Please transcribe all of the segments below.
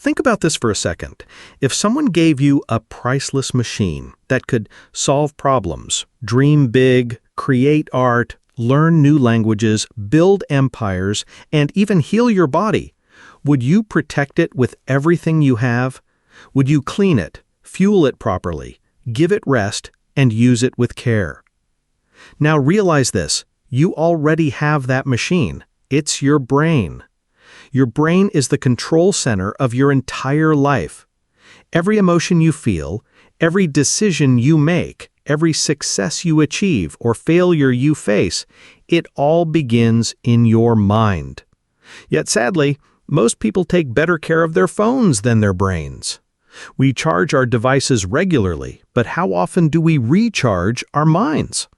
Think about this for a second. If someone gave you a priceless machine that could solve problems, dream big, create art, learn new languages, build empires, and even heal your body, would you protect it with everything you have? Would you clean it, fuel it properly, give it rest, and use it with care? Now realize this, you already have that machine. It's your brain. Your brain is the control center of your entire life. Every emotion you feel, every decision you make, every success you achieve or failure you face, it all begins in your mind. Yet sadly, most people take better care of their phones than their brains. We charge our devices regularly, but how often do we recharge our minds?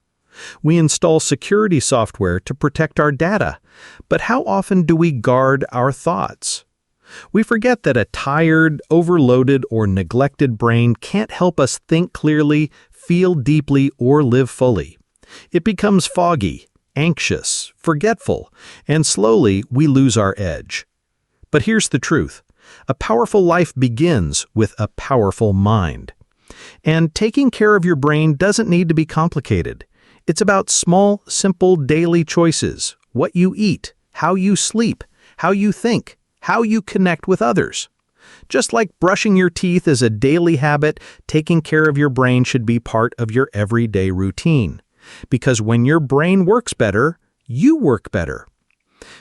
We install security software to protect our data, but how often do we guard our thoughts? We forget that a tired, overloaded, or neglected brain can't help us think clearly, feel deeply, or live fully. It becomes foggy, anxious, forgetful, and slowly we lose our edge. But here's the truth. A powerful life begins with a powerful mind. And taking care of your brain doesn't need to be complicated. It's about small, simple daily choices: what you eat, how you sleep, how you think, how you connect with others. Just like brushing your teeth is a daily habit, taking care of your brain should be part of your everyday routine. Because when your brain works better, you work better.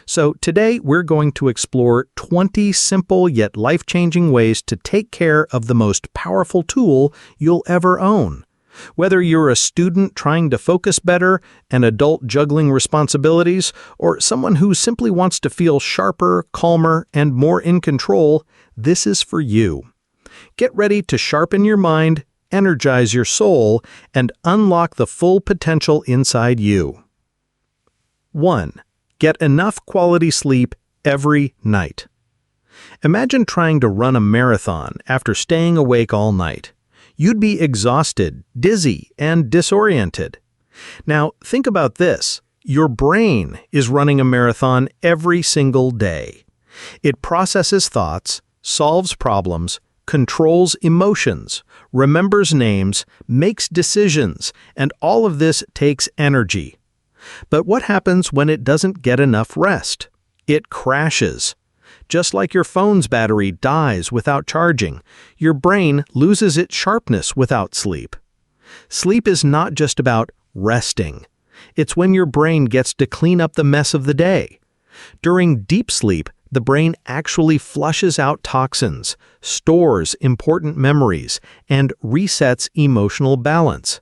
So today we're going to explore 20 simple yet life-changing ways to take care of the most powerful tool you'll ever own. Whether you're a student trying to focus better, an adult juggling responsibilities, or someone who simply wants to feel sharper, calmer, and more in control, this is for you. Get ready to sharpen your mind, energize your soul, and unlock the full potential inside you. 1. Get enough quality sleep every night. Imagine trying to run a marathon after staying awake all night. You'd be exhausted, dizzy, and disoriented. Now, think about this. Your brain is running a marathon every single day. It processes thoughts, solves problems, controls emotions, remembers names, makes decisions, and all of this takes energy. But what happens when it doesn't get enough rest? It crashes. Just like your phone's battery dies without charging, your brain loses its sharpness without sleep. Sleep is not just about resting. It's when your brain gets to clean up the mess of the day. During deep sleep, the brain actually flushes out toxins, stores important memories, and resets emotional balance.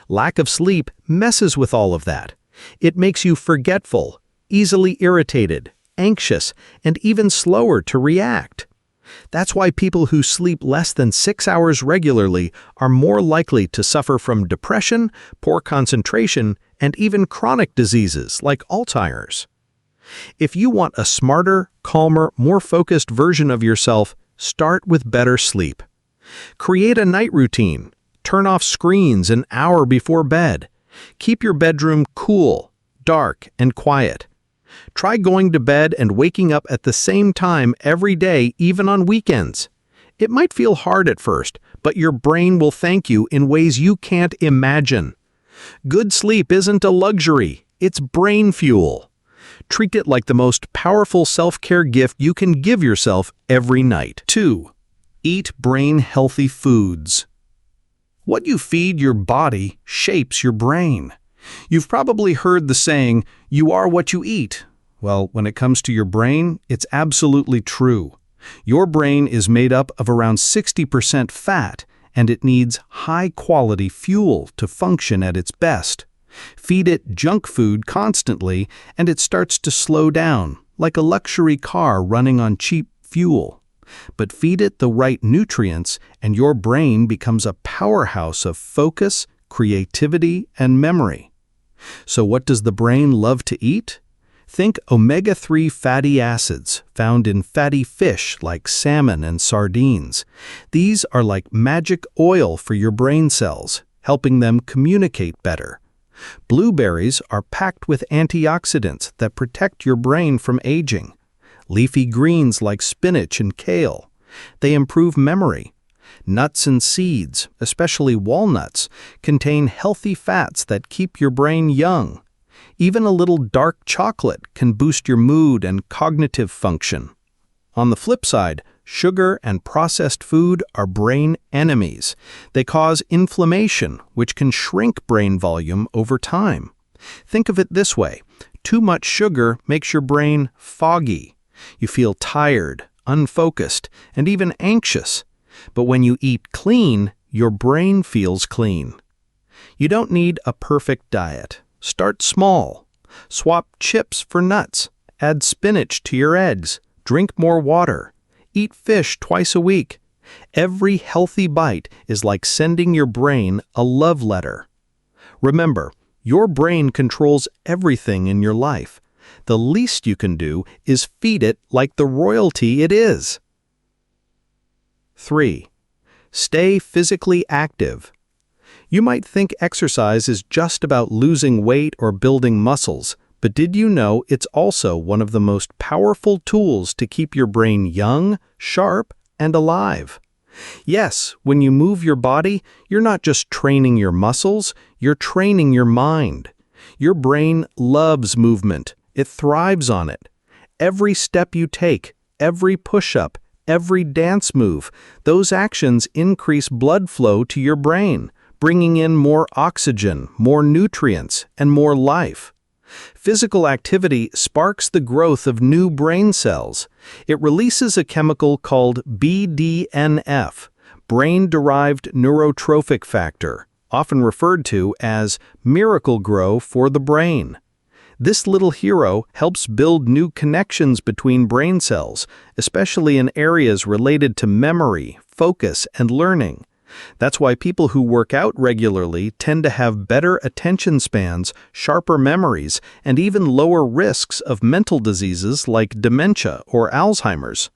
Lack of sleep messes with all of that. It makes you forgetful, easily irritated, anxious, and even slower to react. That's why people who sleep less than 6 hours regularly are more likely to suffer from depression, poor concentration, and even chronic diseases like Alzheimer's. If you want a smarter, calmer, more focused version of yourself, start with better sleep. Create a night routine. Turn off screens an hour before bed. Keep your bedroom cool, dark, and quiet. Try going to bed and waking up at the same time every day, even on weekends. It might feel hard at first, but your brain will thank you in ways you can't imagine. Good sleep isn't a luxury, it's brain fuel. Treat it like the most powerful self-care gift you can give yourself every night. 2. Eat brain-healthy foods. What you feed your body shapes your brain. You've probably heard the saying, "You are what you eat." Well, when it comes to your brain, it's absolutely true. Your brain is made up of around 60% fat, and it needs high-quality fuel to function at its best. Feed it junk food constantly, and it starts to slow down, like a luxury car running on cheap fuel. But feed it the right nutrients, and your brain becomes a powerhouse of focus, creativity, and memory. So what does the brain love to eat? Think omega-3 fatty acids found in fatty fish like salmon and sardines. These are like magic oil for your brain cells, helping them communicate better. Blueberries are packed with antioxidants that protect your brain from aging. Leafy greens like spinach and kale. They improve memory. Nuts and seeds, especially walnuts, contain healthy fats that keep your brain young. Even a little dark chocolate can boost your mood and cognitive function. On the flip side, sugar and processed food are brain enemies. They cause inflammation, which can shrink brain volume over time. Think of it this way: too much sugar makes your brain foggy. You feel tired, unfocused, and even anxious. But when you eat clean, your brain feels clean. You don't need a perfect diet. Start small. Swap chips for nuts. Add spinach to your eggs. Drink more water. Eat fish twice a week. Every healthy bite is like sending your brain a love letter. Remember, your brain controls everything in your life. The least you can do is feed it like the royalty it is. 3. Stay physically active. You might think exercise is just about losing weight or building muscles, but did you know it's also one of the most powerful tools to keep your brain young, sharp, and alive? Yes, when you move your body, you're not just training your muscles, you're training your mind. Your brain loves movement. It thrives on it. Every step you take, every push-up, every dance move, those actions increase blood flow to your brain, bringing in more oxygen, more nutrients, and more life. Physical activity sparks the growth of new brain cells. It releases a chemical called BDNF, brain-derived neurotrophic factor, often referred to as miracle grow for the brain. This little hero helps build new connections between brain cells, especially in areas related to memory, focus, and learning. That's why people who work out regularly tend to have better attention spans, sharper memories, and even lower risks of mental diseases like dementia or Alzheimer's.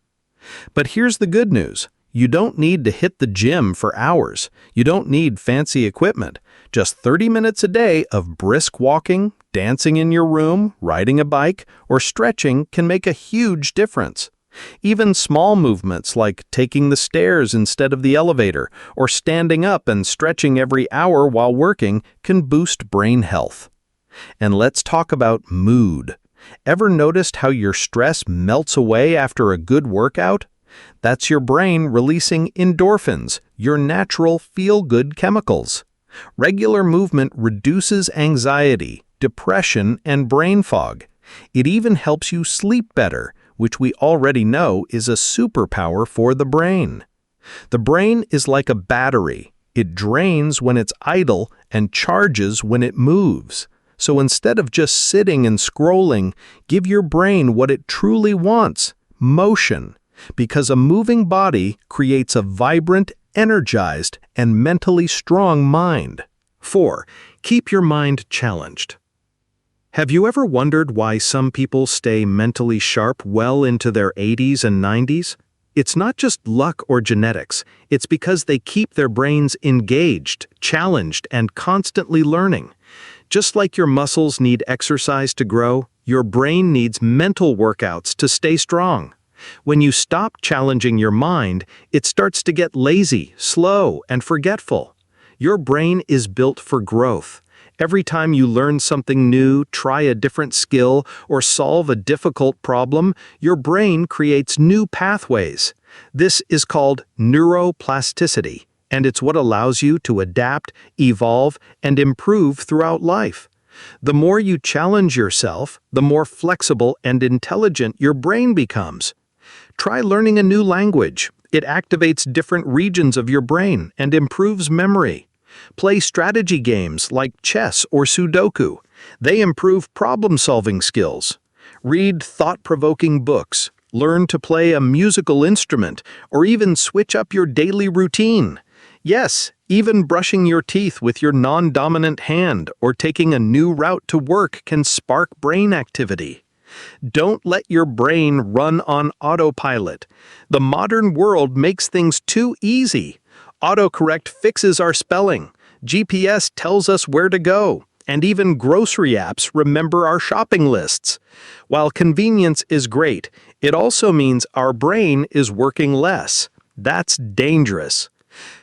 But here's the good news. You don't need to hit the gym for hours. You don't need fancy equipment. Just 30 minutes a day of brisk walking, dancing in your room, riding a bike, or stretching can make a huge difference. Even small movements like taking the stairs instead of the elevator or standing up and stretching every hour while working can boost brain health. And let's talk about mood. Ever noticed how your stress melts away after a good workout? That's your brain releasing endorphins, your natural feel-good chemicals. Regular movement reduces anxiety, depression, and brain fog. It even helps you sleep better, which we already know is a superpower for the brain. The brain is like a battery. It drains when it's idle and charges when it moves. So instead of just sitting and scrolling, give your brain what it truly wants: motion. Because a moving body creates a vibrant, energized, and mentally strong mind. 4. Keep your mind challenged. Have you ever wondered why some people stay mentally sharp well into their 80s and 90s? It's not just luck or genetics. It's because they keep their brains engaged, challenged, and constantly learning. Just like your muscles need exercise to grow, your brain needs mental workouts to stay strong. When you stop challenging your mind, it starts to get lazy, slow, and forgetful. Your brain is built for growth. Every time you learn something new, try a different skill, or solve a difficult problem, your brain creates new pathways. This is called neuroplasticity, and it's what allows you to adapt, evolve, and improve throughout life. The more you challenge yourself, the more flexible and intelligent your brain becomes. Try learning a new language. It activates different regions of your brain and improves memory. Play strategy games like chess or Sudoku. They improve problem-solving skills. Read thought-provoking books. Learn to play a musical instrument, or even switch up your daily routine. Yes, even brushing your teeth with your non-dominant hand or taking a new route to work can spark brain activity. Don't let your brain run on autopilot. The modern world makes things too easy. Autocorrect fixes our spelling. GPS tells us where to go. And even grocery apps remember our shopping lists. While convenience is great, It also means our brain is working less. That's dangerous.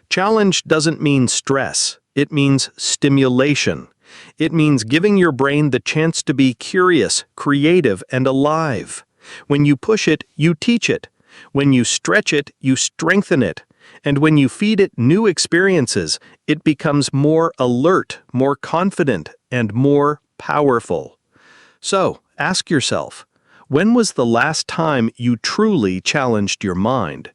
Challenge doesn't mean stress. It means stimulation. It means giving your brain the chance to be curious, creative, and alive. When you push it, you teach it. When you stretch it, you strengthen it. And when you feed it new experiences, it becomes more alert, more confident, and more powerful. So, ask yourself, when was the last time you truly challenged your mind?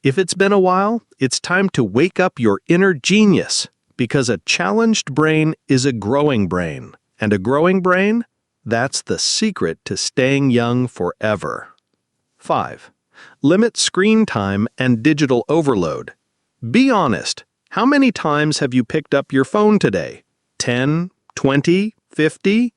If it's been a while, it's time to wake up your inner genius, because a challenged brain is a growing brain, and a growing brain, that's the secret to staying young forever. 5. Limit screen time and digital overload. Be honest. How many times have you picked up your phone today? 10, 20, 50?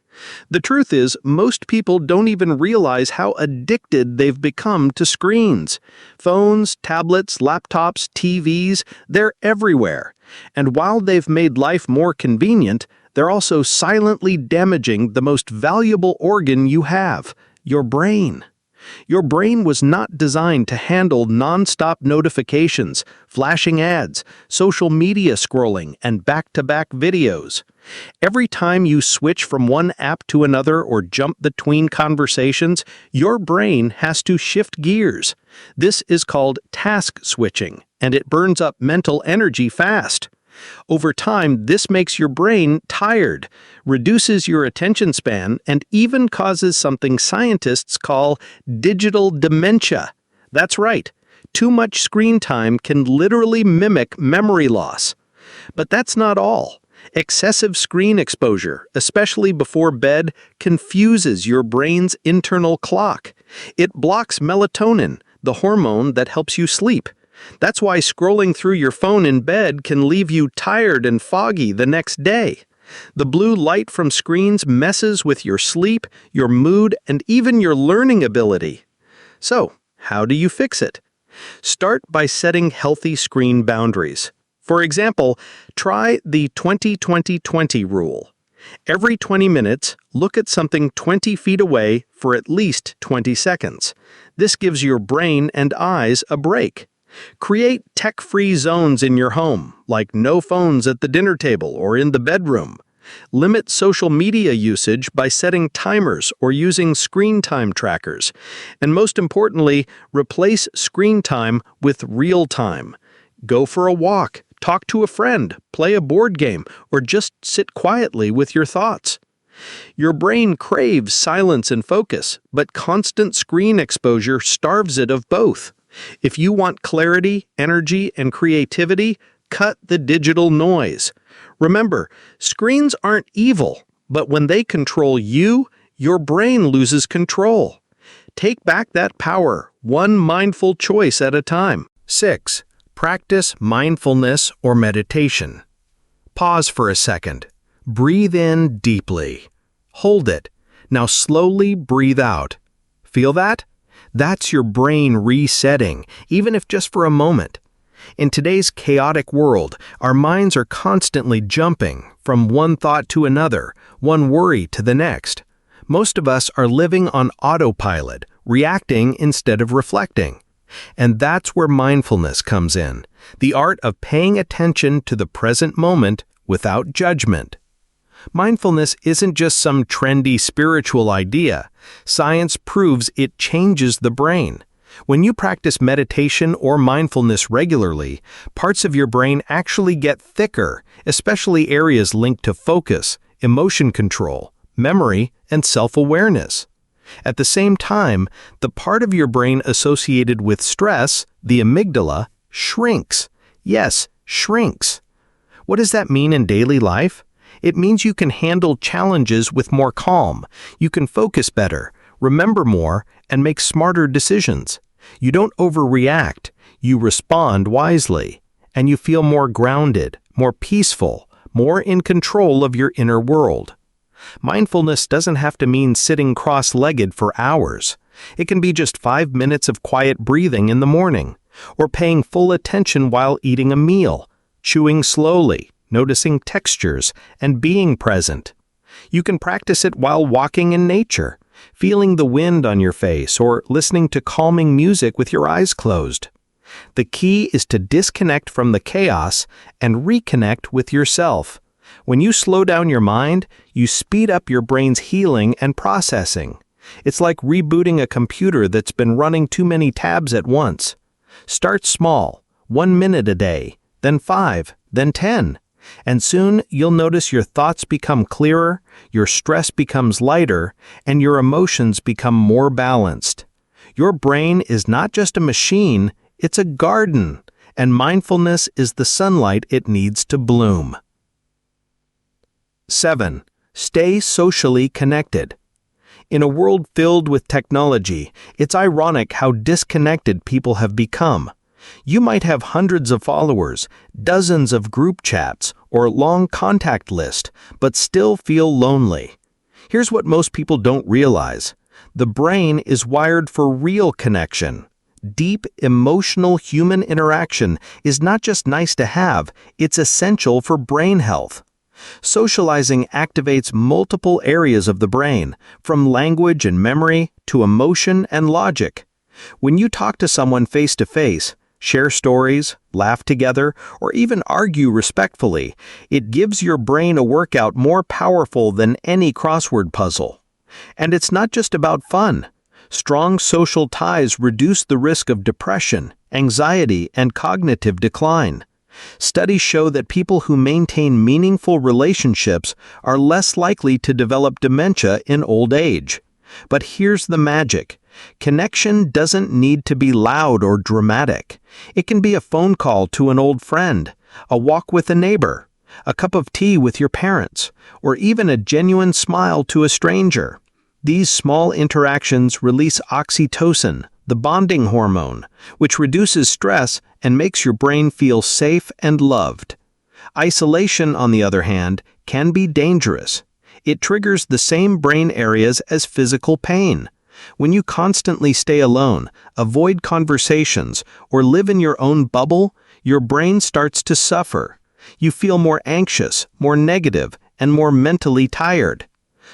The truth is, most people don't even realize how addicted they've become to screens. Phones, tablets, laptops, TVs, they're everywhere. And while they've made life more convenient, they're also silently damaging the most valuable organ you have, your brain. Your brain was not designed to handle non-stop notifications, flashing ads, social media scrolling, and back-to-back videos. Every time you switch from one app to another or jump between conversations, your brain has to shift gears. This is called task switching, and it burns up mental energy fast. Over time, this makes your brain tired, reduces your attention span, and even causes something scientists call digital dementia. That's right, too much screen time can literally mimic memory loss. But that's not all. Excessive screen exposure, especially before bed, confuses your brain's internal clock. It blocks melatonin, the hormone that helps you sleep. That's why scrolling through your phone in bed can leave you tired and foggy the next day. The blue light from screens messes with your sleep, your mood, and even your learning ability. So, how do you fix it? Start by setting healthy screen boundaries. For example, try the 20-20-20 rule. Every 20 minutes, look at something 20 feet away for at least 20 seconds. This gives your brain and eyes a break. Create tech-free zones in your home, like no phones at the dinner table or in the bedroom. Limit social media usage by setting timers or using screen time trackers. And most importantly, replace screen time with real time. Go for a walk, talk to a friend, play a board game, or just sit quietly with your thoughts. Your brain craves silence and focus, but constant screen exposure starves it of both. If you want clarity, energy, and creativity, cut the digital noise. Remember, screens aren't evil, but when they control you, your brain loses control. Take back that power, one mindful choice at a time. 6. Practice mindfulness or meditation. Pause for a second. Breathe in deeply. Hold it. Now slowly breathe out. Feel that? That's your brain resetting, even if just for a moment. In today's chaotic world, our minds are constantly jumping from one thought to another, one worry to the next. Most of us are living on autopilot, reacting instead of reflecting. And that's where mindfulness comes in, the art of paying attention to the present moment without judgment. Mindfulness isn't just some trendy spiritual idea. Science proves it changes the brain. When you practice meditation or mindfulness regularly, parts of your brain actually get thicker, especially areas linked to focus, emotion control, memory, and self-awareness. At the same time, the part of your brain associated with stress, the amygdala, shrinks. Yes, shrinks. What does that mean in daily life? It means you can handle challenges with more calm, you can focus better, remember more, and make smarter decisions. You don't overreact, you respond wisely, and you feel more grounded, more peaceful, more in control of your inner world. Mindfulness doesn't have to mean sitting cross-legged for hours. It can be just 5 minutes of quiet breathing in the morning, or paying full attention while eating a meal, chewing slowly, noticing textures, and being present. You can practice it while walking in nature, feeling the wind on your face, or listening to calming music with your eyes closed. The key is to disconnect from the chaos and reconnect with yourself. When you slow down your mind, you speed up your brain's healing and processing. It's like rebooting a computer that's been running too many tabs at once. Start small, 1 minute a day, then 5, then 10. And soon you'll notice your thoughts become clearer, your stress becomes lighter, and your emotions become more balanced. Your brain is not just a machine, it's a garden, and mindfulness is the sunlight it needs to bloom. 7. Stay socially connected. In a world filled with technology, it's ironic how disconnected people have become. You might have hundreds of followers, dozens of group chats, or a long contact list, but still feel lonely. Here's what most people don't realize. The brain is wired for real connection. Deep, emotional human interaction is not just nice to have, it's essential for brain health. Socializing activates multiple areas of the brain, from language and memory to emotion and logic. When you talk to someone face to face, share stories, laugh together, or even argue respectfully, it gives your brain a workout more powerful than any crossword puzzle. And it's not just about fun. Strong social ties reduce the risk of depression, anxiety, and cognitive decline. Studies show that people who maintain meaningful relationships are less likely to develop dementia in old age. But here's the magic. Connection doesn't need to be loud or dramatic. It can be a phone call to an old friend, a walk with a neighbor, a cup of tea with your parents, or even a genuine smile to a stranger. These small interactions release oxytocin, the bonding hormone, which reduces stress and makes your brain feel safe and loved. Isolation, on the other hand, can be dangerous. It triggers the same brain areas as physical pain. When you constantly stay alone, avoid conversations, or live in your own bubble, your brain starts to suffer. You feel more anxious, more negative, and more mentally tired.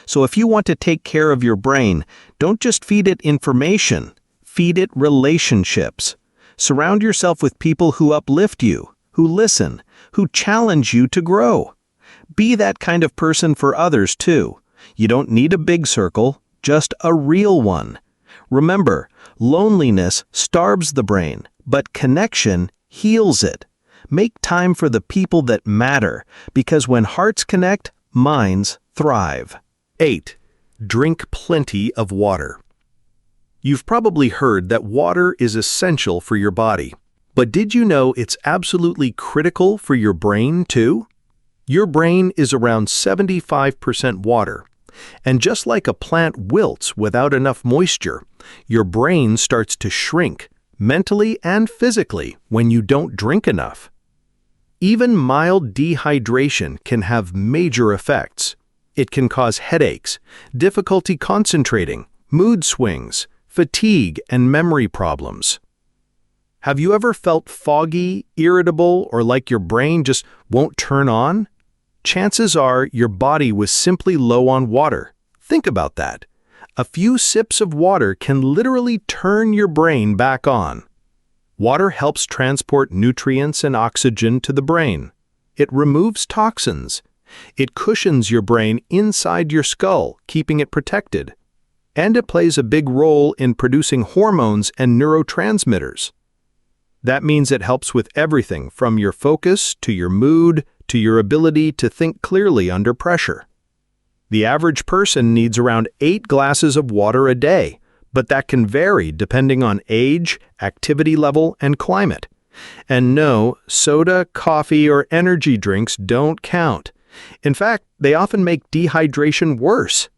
So if you want to take care of your brain, don't just feed it information, feed it relationships. Surround yourself with people who uplift you, who listen, who challenge you to grow. Be that kind of person for others too. You don't need a big circle, just a real one. Remember, loneliness starves the brain, but connection heals it. Make time for the people that matter, because when hearts connect, minds thrive. 8. Drink plenty of water. You've probably heard that water is essential for your body. But did you know it's absolutely critical for your brain too? Your brain is around 75% water. And just like a plant wilts without enough moisture, your brain starts to shrink, mentally and physically, when you don't drink enough. Even mild dehydration can have major effects. It can cause headaches, difficulty concentrating, mood swings, fatigue, and memory problems. Have you ever felt foggy, irritable, or like your brain just won't turn on? Chances are your body was simply low on water. Think about that. A few sips of water can literally turn your brain back on. Water helps transport nutrients and oxygen to the brain. It removes toxins. It cushions your brain inside your skull, keeping it protected. And it plays a big role in producing hormones and neurotransmitters. That means it helps with everything from your focus to your mood to your ability to think clearly under pressure. The average person needs around 8 glasses of water a day, but that can vary depending on age, activity level, and climate. And no, soda, coffee, or energy drinks don't count. In fact, they often make dehydration worse.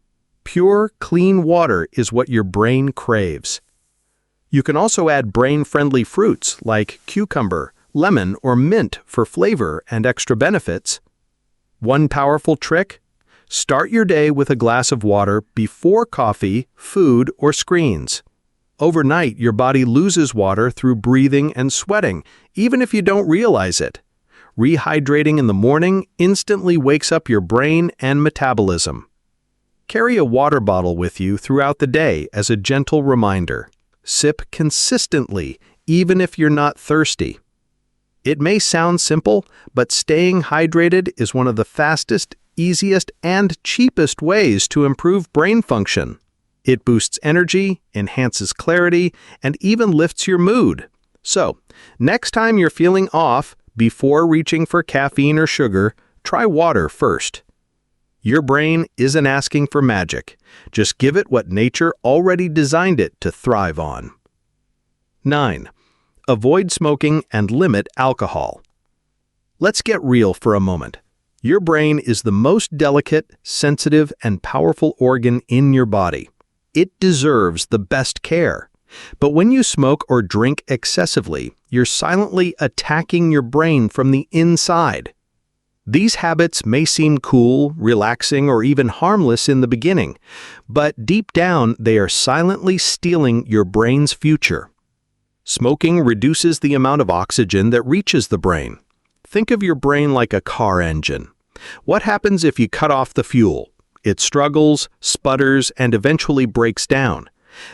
Pure, clean water is what your brain craves. You can also add brain-friendly fruits like cucumber, lemon, or mint for flavor and extra benefits. One powerful trick? Start your day with a glass of water before coffee, food, or screens. Overnight, your body loses water through breathing and sweating, even if you don't realize it. Rehydrating in the morning instantly wakes up your brain and metabolism. Carry a water bottle with you throughout the day as a gentle reminder. Sip consistently, even if you're not thirsty. It may sound simple, but staying hydrated is one of the fastest, easiest, and cheapest ways to improve brain function. It boosts energy, enhances clarity, and even lifts your mood. So, next time you're feeling off, before reaching for caffeine or sugar, try water first. Your brain isn't asking for magic. Just give it what nature already designed it to thrive on. 9. Avoid smoking and limit alcohol. Let's get real for a moment. Your brain is the most delicate, sensitive, and powerful organ in your body. It deserves the best care. But when you smoke or drink excessively, you're silently attacking your brain from the inside. These habits may seem cool, relaxing, or even harmless in the beginning, but deep down they are silently stealing your brain's future. Smoking reduces the amount of oxygen that reaches the brain. Think of your brain like a car engine. What happens if you cut off the fuel? It struggles, sputters, and eventually breaks down.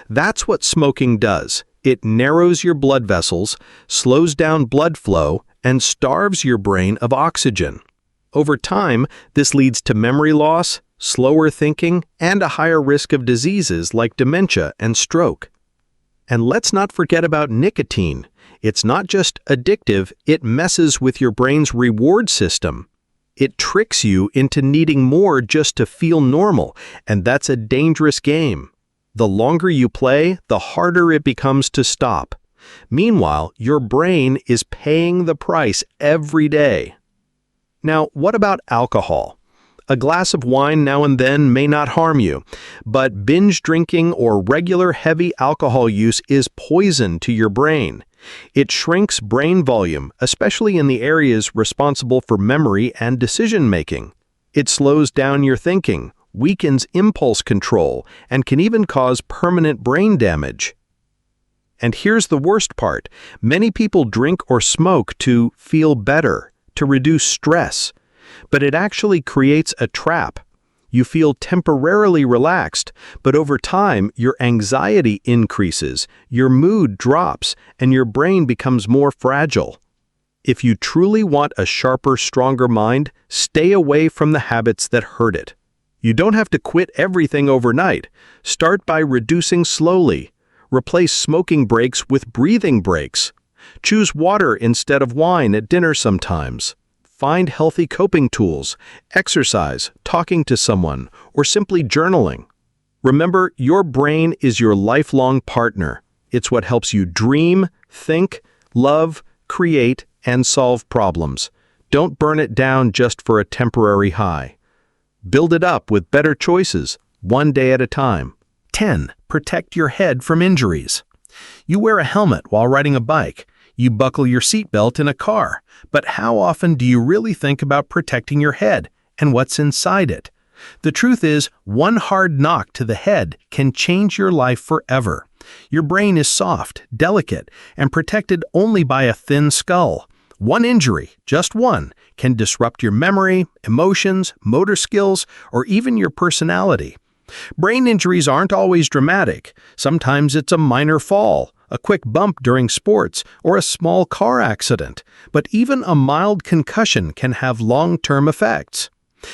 That's what smoking does. It narrows your blood vessels, slows down blood flow, and starves your brain of oxygen. Over time, this leads to memory loss, slower thinking, and a higher risk of diseases like dementia and stroke. And let's not forget about nicotine. It's not just addictive, it messes with your brain's reward system. It tricks you into needing more just to feel normal, and that's a dangerous game. The longer you play, the harder it becomes to stop. Meanwhile, your brain is paying the price every day. Now, what about alcohol? A glass of wine now and then may not harm you, but binge drinking or regular heavy alcohol use is poison to your brain. It shrinks brain volume, especially in the areas responsible for memory and decision-making. It slows down your thinking, weakens impulse control, and can even cause permanent brain damage. And here's the worst part. Many people drink or smoke to feel better, to reduce stress. But it actually creates a trap. You feel temporarily relaxed, but over time, your anxiety increases, your mood drops, and your brain becomes more fragile. If you truly want a sharper, stronger mind, stay away from the habits that hurt it. You don't have to quit everything overnight. Start by reducing slowly. Replace smoking breaks with breathing breaks. Choose water instead of wine at dinner sometimes. Find healthy coping tools, exercise, talking to someone, or simply journaling. Remember, your brain is your lifelong partner. It's what helps you dream, think, love, create, and solve problems. Don't burn it down just for a temporary high. Build it up with better choices, one day at a time. 10. Protect your head from injuries. You wear a helmet while riding a bike. You buckle your seatbelt in a car. But how often do you really think about protecting your head and what's inside it? The truth is, one hard knock to the head can change your life forever. Your brain is soft, delicate, and protected only by a thin skull. One injury, just one, can disrupt your memory, emotions, motor skills, or even your personality. Brain injuries aren't always dramatic. Sometimes it's a minor fall, a quick bump during sports, or a small car accident. But even a mild concussion can have long-term effects.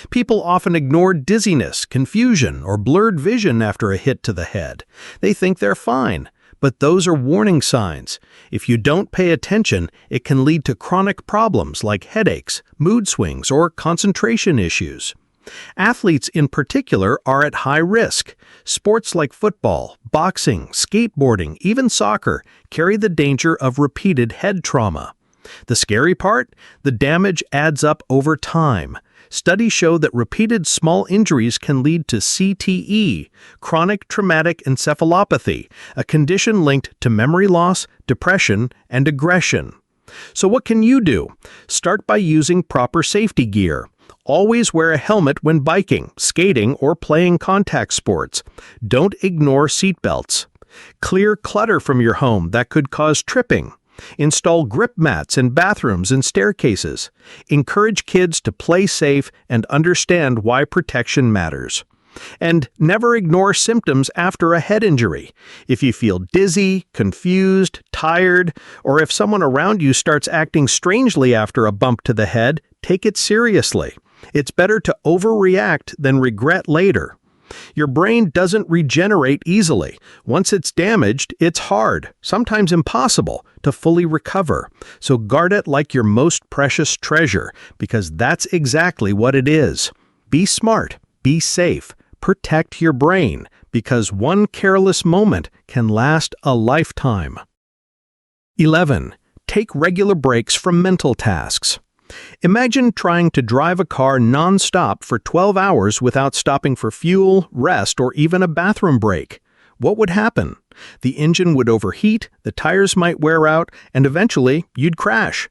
People often ignore dizziness, confusion, or blurred vision after a hit to the head. They think they're fine, but those are warning signs. If you don't pay attention, it can lead to chronic problems like headaches, mood swings, or concentration issues. Athletes in particular are at high risk. Sports like football, boxing, skateboarding, even soccer carry the danger of repeated head trauma. The scary part? The damage adds up over time. Studies show that repeated small injuries can lead to CTE, chronic traumatic encephalopathy, a condition linked to memory loss, depression, and aggression. So what can you do? Start by using proper safety gear. Always wear a helmet when biking, skating, or playing contact sports. Don't ignore seatbelts. Clear clutter from your home that could cause tripping. Install grip mats in bathrooms and staircases. Encourage kids to play safe and understand why protection matters. And never ignore symptoms after a head injury. If you feel dizzy, confused, tired, or if someone around you starts acting strangely after a bump to the head, take it seriously. It's better to overreact than regret later. Your brain doesn't regenerate easily. Once it's damaged, it's hard, sometimes impossible, to fully recover. So guard it like your most precious treasure, because that's exactly what it is. Be smart, be safe, protect your brain, because one careless moment can last a lifetime. 11. Take regular breaks from mental tasks. Imagine trying to drive a car non-stop for 12 hours without stopping for fuel, rest, or even a bathroom break. What would happen? The engine would overheat, the tires might wear out, and eventually you'd crash.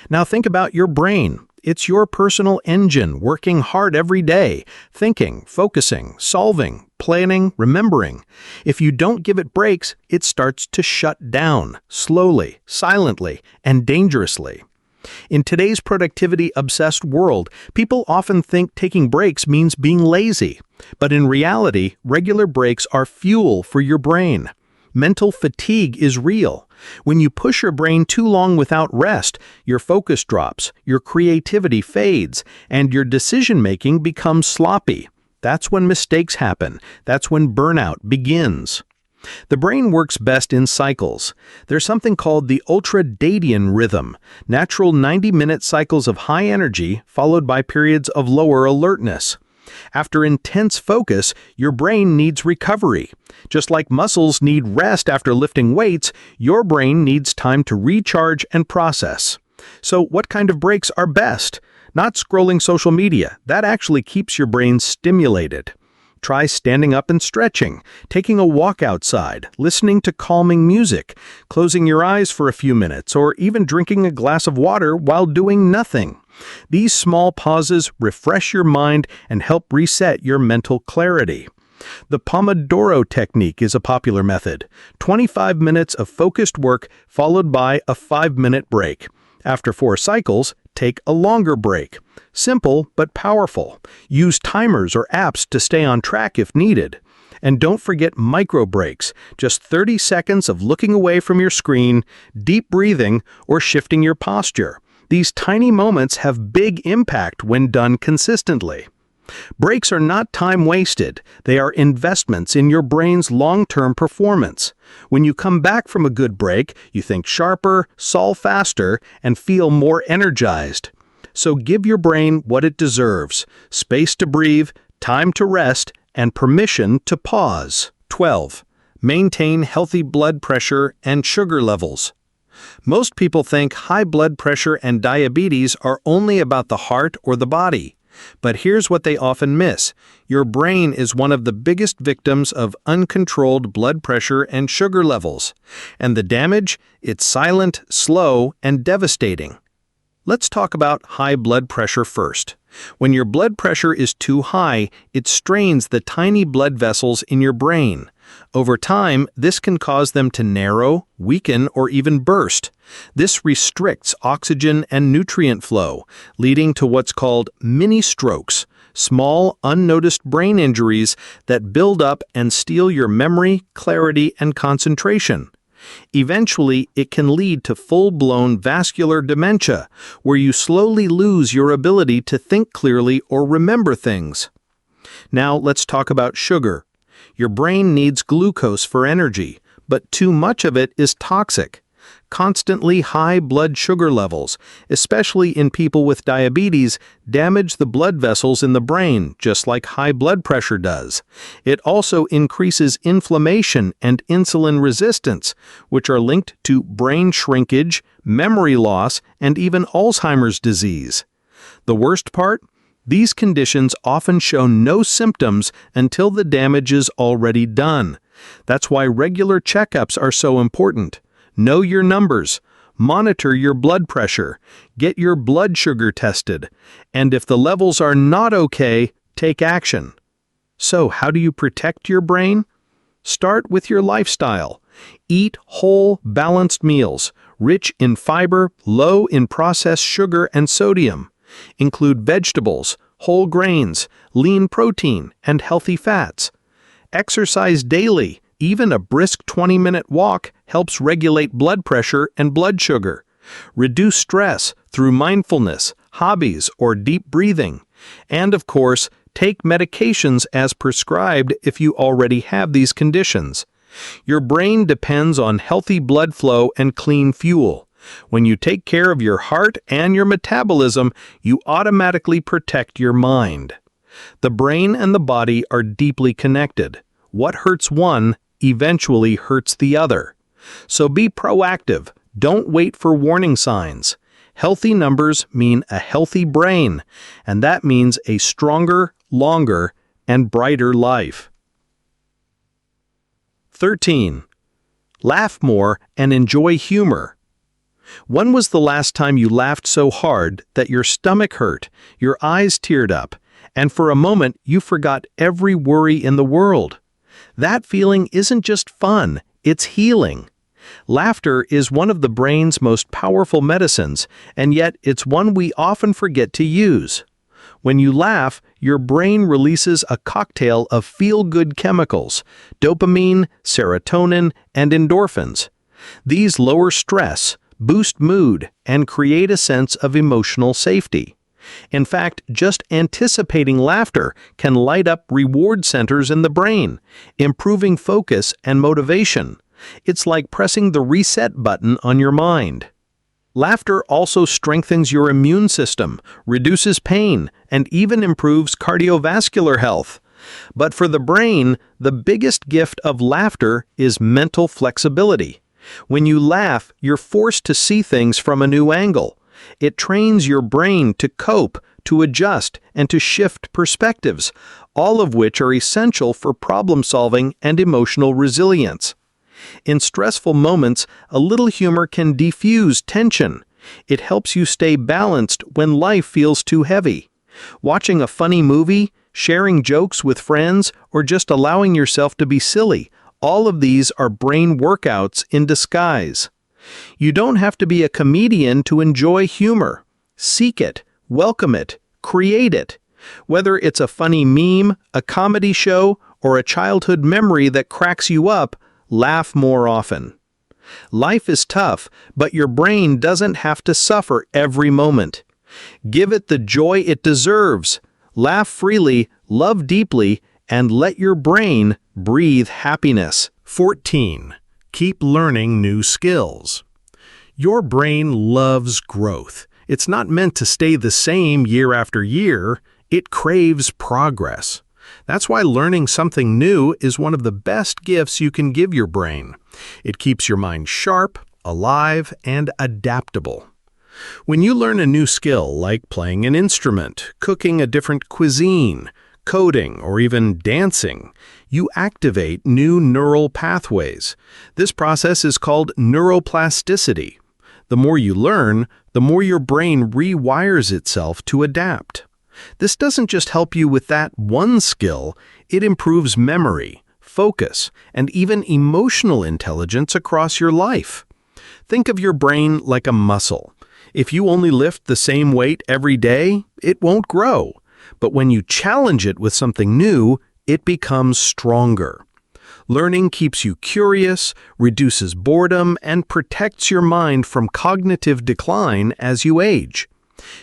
Now think about your brain. It's your personal engine working hard every day, thinking, focusing, solving, planning, remembering. If you don't give it breaks, it starts to shut down, slowly, silently, and dangerously. In today's productivity-obsessed world, people often think taking breaks means being lazy. But in reality, regular breaks are fuel for your brain. Mental fatigue is real. When you push your brain too long without rest, your focus drops, your creativity fades, and your decision-making becomes sloppy. That's when mistakes happen. That's when burnout begins. The brain works best in cycles. There's something called the ultradian rhythm, natural 90-minute cycles of high energy followed by periods of lower alertness. After intense focus, your brain needs recovery. Just like muscles need rest after lifting weights, your brain needs time to recharge and process. So what kind of breaks are best? Not scrolling social media. That actually keeps your brain stimulated. Try standing up and stretching, taking a walk outside, listening to calming music, closing your eyes for a few minutes, or even drinking a glass of water while doing nothing. These small pauses refresh your mind and help reset your mental clarity. The Pomodoro technique is a popular method. 25 minutes of focused work followed by a 5-minute break. After 4 cycles, take a longer break. Simple but powerful. Use timers or apps to stay on track if needed. And don't forget micro breaks, just 30 seconds of looking away from your screen, deep breathing, or shifting your posture. These tiny moments have big impact when done consistently. Breaks are not time wasted. They are investments in your brain's long-term performance. When you come back from a good break, you think sharper, solve faster, and feel more energized. So give your brain what it deserves: space to breathe, time to rest, and permission to pause. 12. Maintain healthy blood pressure and sugar levels. Most people think high blood pressure and diabetes are only about the heart or the body. But here's what they often miss. Your brain is one of the biggest victims of uncontrolled blood pressure and sugar levels. And the damage? It's silent, slow, and devastating. Let's talk about high blood pressure first. When your blood pressure is too high, it strains the tiny blood vessels in your brain. Over time, this can cause them to narrow, weaken, or even burst. This restricts oxygen and nutrient flow, leading to what's called mini-strokes, small, unnoticed brain injuries that build up and steal your memory, clarity, and concentration. Eventually, it can lead to full-blown vascular dementia, where you slowly lose your ability to think clearly or remember things. Now, let's talk about sugar. Your brain needs glucose for energy, but too much of it is toxic. Constantly high blood sugar levels, especially in people with diabetes, damage the blood vessels in the brain, just like high blood pressure does. It also increases inflammation and insulin resistance, which are linked to brain shrinkage, memory loss, and even Alzheimer's disease. The worst part? These conditions often show no symptoms until the damage is already done. That's why regular checkups are so important. Know your numbers. Monitor your blood pressure. Get your blood sugar tested. And if the levels are not okay, take action. So, how do you protect your brain? Start with your lifestyle. Eat whole, balanced meals, rich in fiber, low in processed sugar and sodium. Include vegetables, whole grains, lean protein, and healthy fats. Exercise daily. Even a brisk 20-minute walk helps regulate blood pressure and blood sugar. Reduce stress through mindfulness, hobbies, or deep breathing. And of course, take medications as prescribed if you already have these conditions. Your brain depends on healthy blood flow and clean fuel. When you take care of your heart and your metabolism, you automatically protect your mind. The brain and the body are deeply connected. What hurts one eventually hurts the other. So be proactive. Don't wait for warning signs. Healthy numbers mean a healthy brain, and that means a stronger, longer, and brighter life. 13. Laugh more and enjoy humor. When was the last time you laughed so hard that your stomach hurt, your eyes teared up, and for a moment you forgot every worry in the world? That feeling isn't just fun, it's healing. Laughter is one of the brain's most powerful medicines, and yet it's one we often forget to use. When you laugh, your brain releases a cocktail of feel-good chemicals, dopamine, serotonin, and endorphins. These lower stress, boost mood, and create a sense of emotional safety. In fact, just anticipating laughter can light up reward centers in the brain, improving focus and motivation. It's like pressing the reset button on your mind. Laughter also strengthens your immune system, reduces pain, and even improves cardiovascular health. But for the brain, the biggest gift of laughter is mental flexibility. When you laugh, you're forced to see things from a new angle. It trains your brain to cope, to adjust, and to shift perspectives, all of which are essential for problem-solving and emotional resilience. In stressful moments, a little humor can defuse tension. It helps you stay balanced when life feels too heavy. Watching a funny movie, sharing jokes with friends, or just allowing yourself to be silly, all of these are brain workouts in disguise. You don't have to be a comedian to enjoy humor. Seek it, welcome it, create it. Whether it's a funny meme, a comedy show, or a childhood memory that cracks you up, laugh more often. Life is tough, but your brain doesn't have to suffer every moment. Give it the joy it deserves. Laugh freely, love deeply, and let your brain breathe happiness. 14. Keep learning new skills. Your brain loves growth. It's not meant to stay the same year after year. It craves progress. That's why learning something new is one of the best gifts you can give your brain. It keeps your mind sharp, alive, and adaptable. When you learn a new skill like playing an instrument, cooking a different cuisine, coding, or even dancing, you activate new neural pathways. This process is called neuroplasticity. The more you learn, the more your brain rewires itself to adapt. This doesn't just help you with that one skill, it improves memory, focus, and even emotional intelligence across your life. Think of your brain like a muscle. If you only lift the same weight every day, it won't grow. But when you challenge it with something new, it becomes stronger. Learning keeps you curious, reduces boredom, and protects your mind from cognitive decline as you age.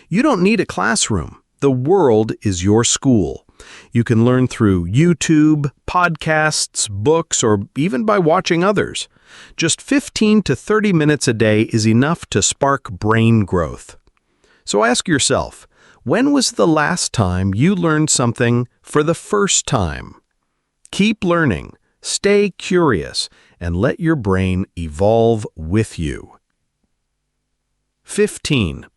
You don't need a classroom. The world is your school. You can learn through YouTube, podcasts, books, or even by watching others. Just 15 to 30 minutes a day is enough to spark brain growth. So ask yourself, when was the last time you learned something for the first time? Keep learning, stay curious, and let your brain evolve with you. 15.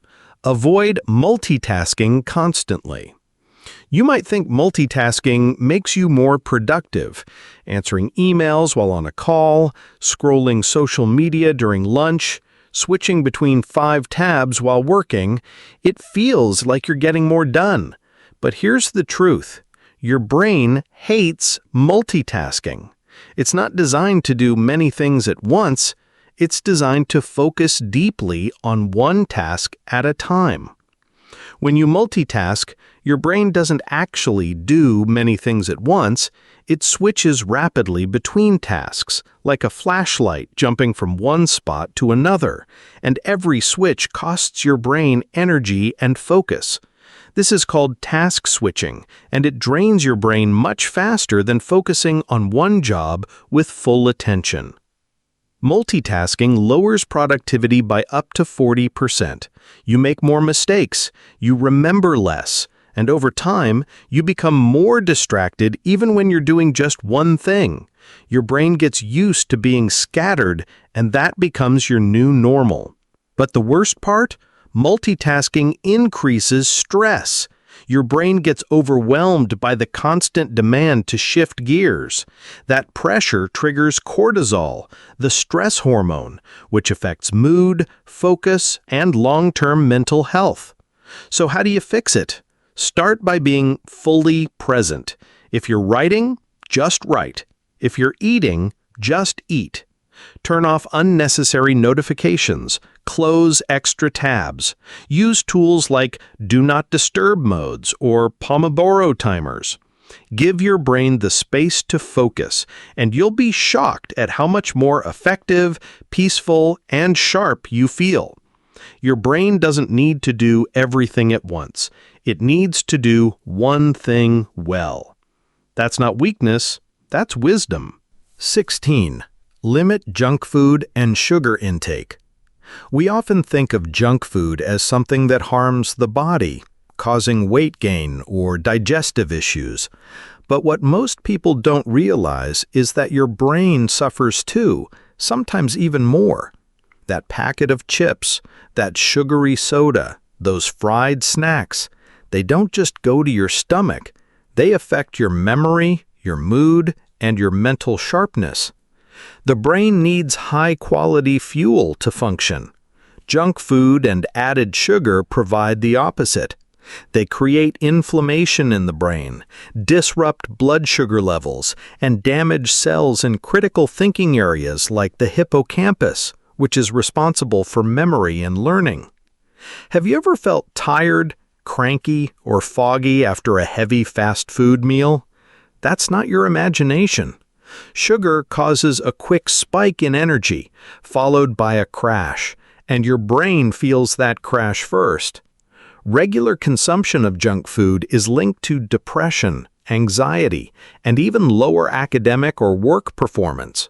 Avoid multitasking constantly. You might think multitasking makes you more productive, answering emails while on a call, scrolling social media during lunch, switching between 5 tabs while working. It feels like you're getting more done. But here's the truth. Your brain hates multitasking. It's not designed to do many things at once. It's designed to focus deeply on one task at a time. When you multitask, your brain doesn't actually do many things at once. It switches rapidly between tasks, like a flashlight jumping from one spot to another, and every switch costs your brain energy and focus. This is called task switching, and it drains your brain much faster than focusing on one job with full attention. Multitasking lowers productivity by up to 40%. You make more mistakes, you remember less, and over time, you become more distracted even when you're doing just one thing. Your brain gets used to being scattered, and that becomes your new normal. But the worst part? Multitasking increases stress. Your brain gets overwhelmed by the constant demand to shift gears. That pressure triggers cortisol, the stress hormone, which affects mood, focus, and long-term mental health. So how do you fix it? Start by being fully present. If you're writing, just write. If you're eating, just eat. Turn off unnecessary notifications. Close extra tabs. Use tools like Do Not Disturb modes or Pomodoro timers. Give your brain the space to focus, and you'll be shocked at how much more effective, peaceful, and sharp you feel. Your brain doesn't need to do everything at once. It needs to do one thing well. That's not weakness, that's wisdom. 16. Limit junk food and sugar intake. We often think of junk food as something that harms the body, causing weight gain or digestive issues. But what most people don't realize is that your brain suffers too, sometimes even more. That packet of chips, that sugary soda, those fried snacks, they don't just go to your stomach. They affect your memory, your mood, and your mental sharpness. The brain needs high-quality fuel to function. Junk food and added sugar provide the opposite. They create inflammation in the brain, disrupt blood sugar levels, and damage cells in critical thinking areas like the hippocampus, which is responsible for memory and learning. Have you ever felt tired, cranky, or foggy after a heavy fast food meal? That's not your imagination. Sugar causes a quick spike in energy, followed by a crash, and your brain feels that crash first. Regular consumption of junk food is linked to depression, anxiety, and even lower academic or work performance.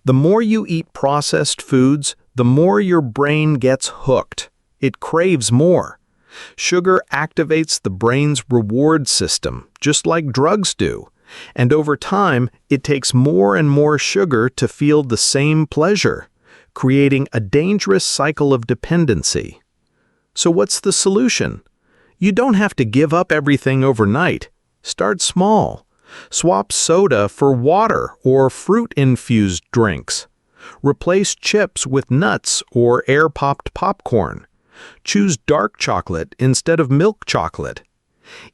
The more you eat processed foods, the more your brain gets hooked. It craves more. Sugar activates the brain's reward system, just like drugs do. And over time, it takes more and more sugar to feel the same pleasure, creating a dangerous cycle of dependency. So what's the solution? You don't have to give up everything overnight. Start small. Swap soda for water or fruit-infused drinks. Replace chips with nuts or air-popped popcorn. Choose dark chocolate instead of milk chocolate.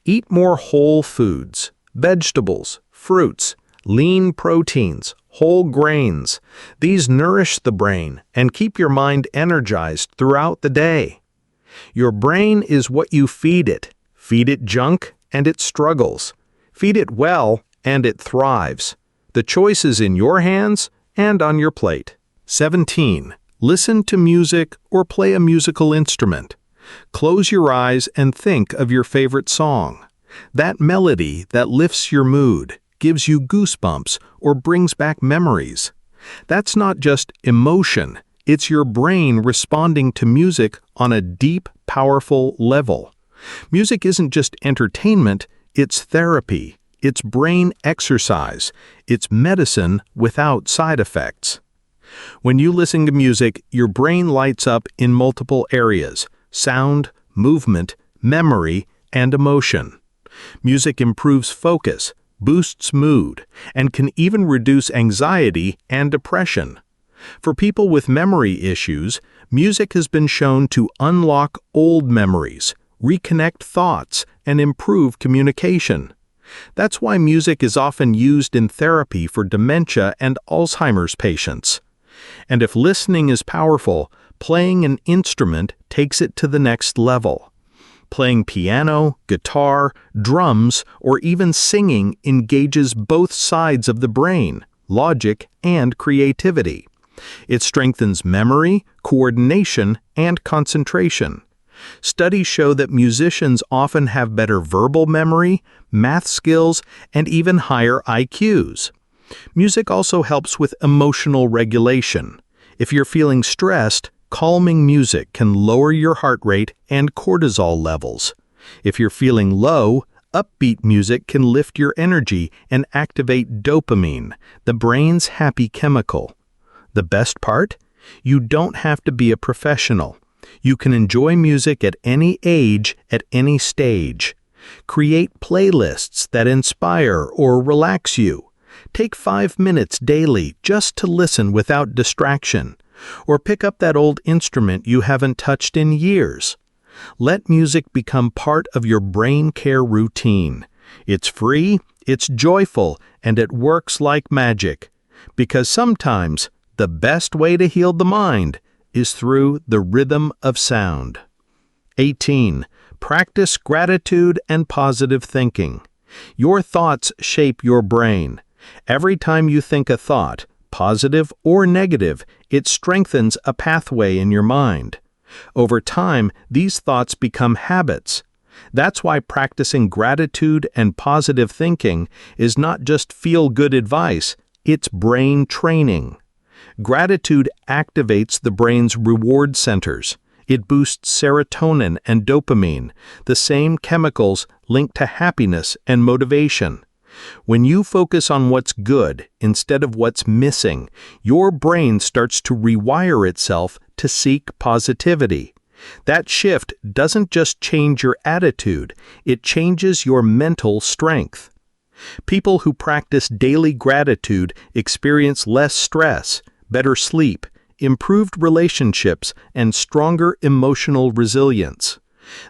Eat more whole foods. Vegetables, fruits, lean proteins, whole grains. These nourish the brain and keep your mind energized throughout the day. Your brain is what you feed it. Feed it junk and it struggles. Feed it well and it thrives. The choice is in your hands and on your plate. 17. Listen to music or play a musical instrument. Close your eyes and think of your favorite song. That melody that lifts your mood, gives you goosebumps, or brings back memories. That's not just emotion, it's your brain responding to music on a deep, powerful level. Music isn't just entertainment, it's therapy, it's brain exercise, it's medicine without side effects. When you listen to music, your brain lights up in multiple areas: sound, movement, memory, and emotion. Music improves focus, boosts mood, and can even reduce anxiety and depression. For people with memory issues, music has been shown to unlock old memories, reconnect thoughts, and improve communication. That's why music is often used in therapy for dementia and Alzheimer's patients. And if listening is powerful, playing an instrument takes it to the next level. Playing piano, guitar, drums, or even singing engages both sides of the brain, logic and creativity. It strengthens memory, coordination, and concentration. Studies show that musicians often have better verbal memory, math skills, and even higher IQs. Music also helps with emotional regulation. If you're feeling stressed, calming music can lower your heart rate and cortisol levels. If you're feeling low, upbeat music can lift your energy and activate dopamine, the brain's happy chemical. The best part? You don't have to be a professional. You can enjoy music at any age, at any stage. Create playlists that inspire or relax you. Take 5 minutes daily just to listen without distraction. Or pick up that old instrument you haven't touched in years. Let music become part of your brain care routine. It's free, it's joyful, and it works like magic. Because sometimes the best way to heal the mind is through the rhythm of sound. 18. Practice gratitude and positive thinking. Your thoughts shape your brain. Every time you think a thought, positive or negative, it strengthens a pathway in your mind. Over time, these thoughts become habits. That's why practicing gratitude and positive thinking is not just feel-good advice, it's brain training. Gratitude activates the brain's reward centers. It boosts serotonin and dopamine, the same chemicals linked to happiness and motivation. When you focus on what's good instead of what's missing, your brain starts to rewire itself to seek positivity. That shift doesn't just change your attitude, it changes your mental strength. People who practice daily gratitude experience less stress, better sleep, improved relationships, and stronger emotional resilience.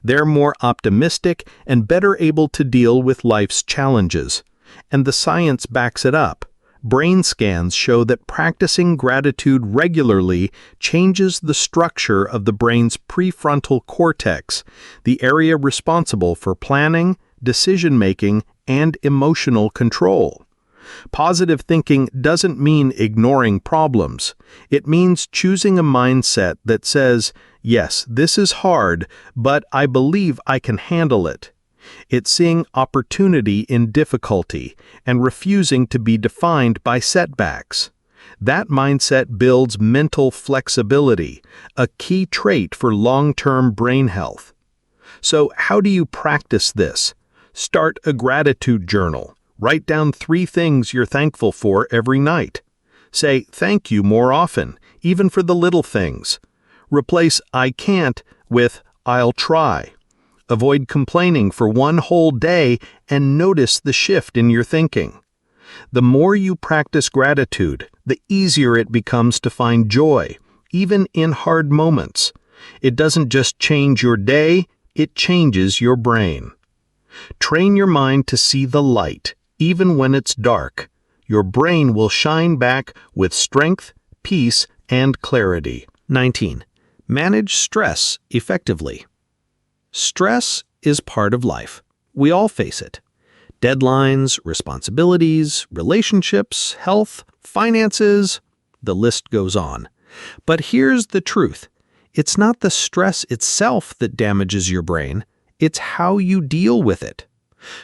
They're more optimistic and better able to deal with life's challenges. And the science backs it up. Brain scans show that practicing gratitude regularly changes the structure of the brain's prefrontal cortex, the area responsible for planning, decision-making, and emotional control. Positive thinking doesn't mean ignoring problems. It means choosing a mindset that says, yes, this is hard, but I believe I can handle it. It's seeing opportunity in difficulty and refusing to be defined by setbacks. That mindset builds mental flexibility, a key trait for long-term brain health. So, how do you practice this? Start a gratitude journal. Write down 3 things you're thankful for every night. Say thank you more often, even for the little things. Replace I can't with I'll try. Avoid complaining for one whole day and notice the shift in your thinking. The more you practice gratitude, the easier it becomes to find joy, even in hard moments. It doesn't just change your day, it changes your brain. Train your mind to see the light, even when it's dark. Your brain will shine back with strength, peace, and clarity. 19. Manage stress effectively. Stress is part of life. We all face it. Deadlines, responsibilities, relationships, health, finances, the list goes on. But here's the truth. It's not the stress itself that damages your brain. It's how you deal with it.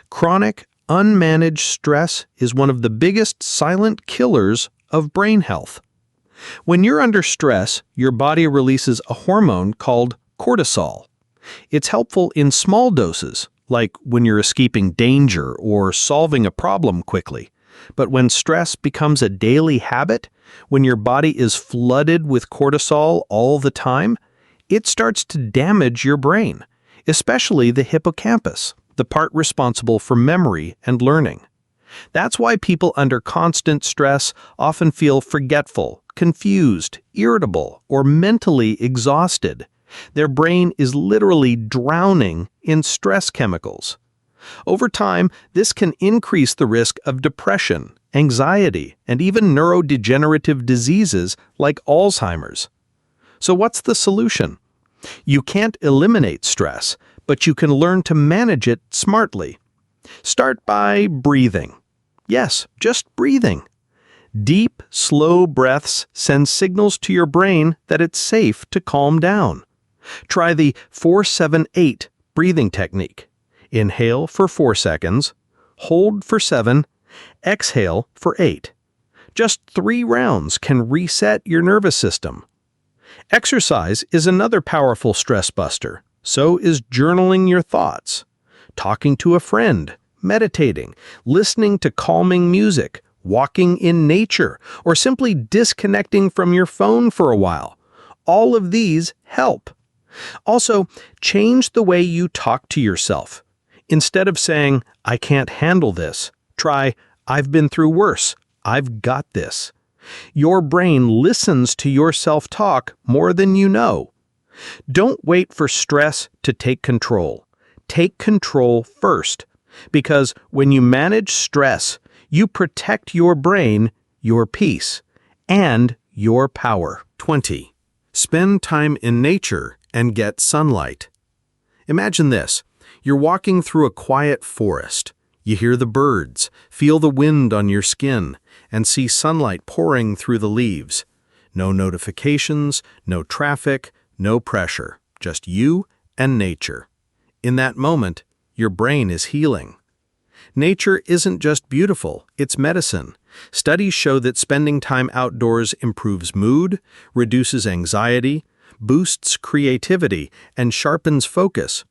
Chronic, unmanaged stress is one of the biggest silent killers of brain health. When you're under stress, your body releases a hormone called cortisol. It's helpful in small doses, like when you're escaping danger or solving a problem quickly. But when stress becomes a daily habit, when your body is flooded with cortisol all the time, it starts to damage your brain, especially the hippocampus, the part responsible for memory and learning. That's why people under constant stress often feel forgetful, confused, irritable, or mentally exhausted. Their brain is literally drowning in stress chemicals. Over time, this can increase the risk of depression, anxiety, and even neurodegenerative diseases like Alzheimer's. So what's the solution? You can't eliminate stress, but you can learn to manage it smartly. Start by breathing. Yes, just breathing. Deep, slow breaths send signals to your brain that it's safe to calm down. Try the 4-7-8 breathing technique. Inhale for 4 seconds, hold for 7, exhale for 8. Just 3 rounds can reset your nervous system. Exercise is another powerful stress buster. So is journaling your thoughts, talking to a friend, meditating, listening to calming music, walking in nature, or simply disconnecting from your phone for a while. All of these help. Also, change the way you talk to yourself. Instead of saying, "I can't handle this," try, "I've been through worse. I've got this." Your brain listens to your self-talk more than you know. Don't wait for stress to take control. Take control first, because when you manage stress, you protect your brain, your peace, and your power. 20. Spend time in nature and get sunlight. Imagine this. You're walking through a quiet forest. You hear the birds, feel the wind on your skin, and see sunlight pouring through the leaves. No notifications, no traffic, no pressure, just you and nature. In that moment, your brain is healing. Nature isn't just beautiful, it's medicine. Studies show that spending time outdoors improves mood, reduces anxiety, boosts creativity, and sharpens focus.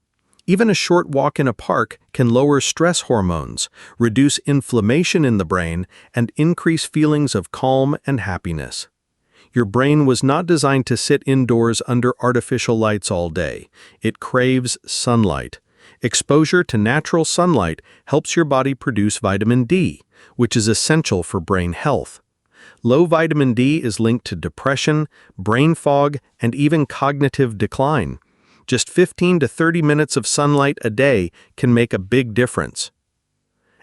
Even a short walk in a park can lower stress hormones, reduce inflammation in the brain, and increase feelings of calm and happiness. Your brain was not designed to sit indoors under artificial lights all day. It craves sunlight. Exposure to natural sunlight helps your body produce vitamin D, which is essential for brain health. Low vitamin D is linked to depression, brain fog, and even cognitive decline. Just 15 to 30 minutes of sunlight a day can make a big difference.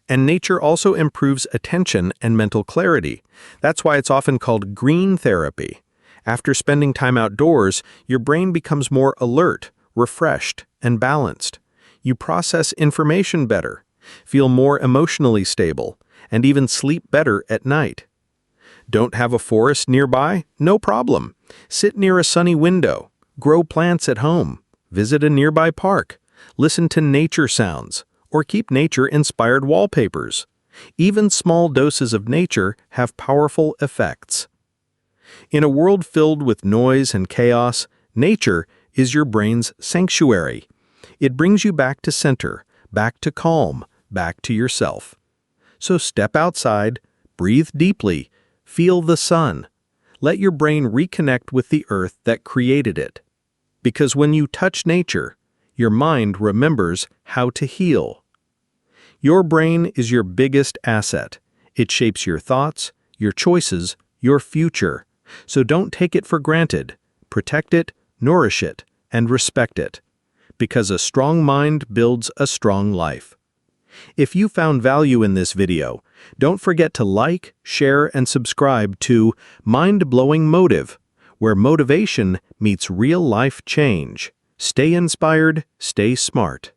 And nature also improves attention and mental clarity. That's why it's often called green therapy. After spending time outdoors, your brain becomes more alert, refreshed, and balanced. You process information better, feel more emotionally stable, and even sleep better at night. Don't have a forest nearby? No problem. Sit near a sunny window, grow plants at home, visit a nearby park, listen to nature sounds, or keep nature-inspired wallpapers. Even small doses of nature have powerful effects. In a world filled with noise and chaos, nature is your brain's sanctuary. It brings you back to center, back to calm, back to yourself. So step outside, breathe deeply, feel the sun. Let your brain reconnect with the earth that created it. Because when you touch nature, your mind remembers how to heal. Your brain is your biggest asset. It shapes your thoughts, your choices, your future. So don't take it for granted. Protect it, nourish it, and respect it. Because a strong mind builds a strong life. If you found value in this video, don't forget to like, share, and subscribe to Mind-Blowing Motive, where motivation meets real-life change. Stay inspired, stay smart.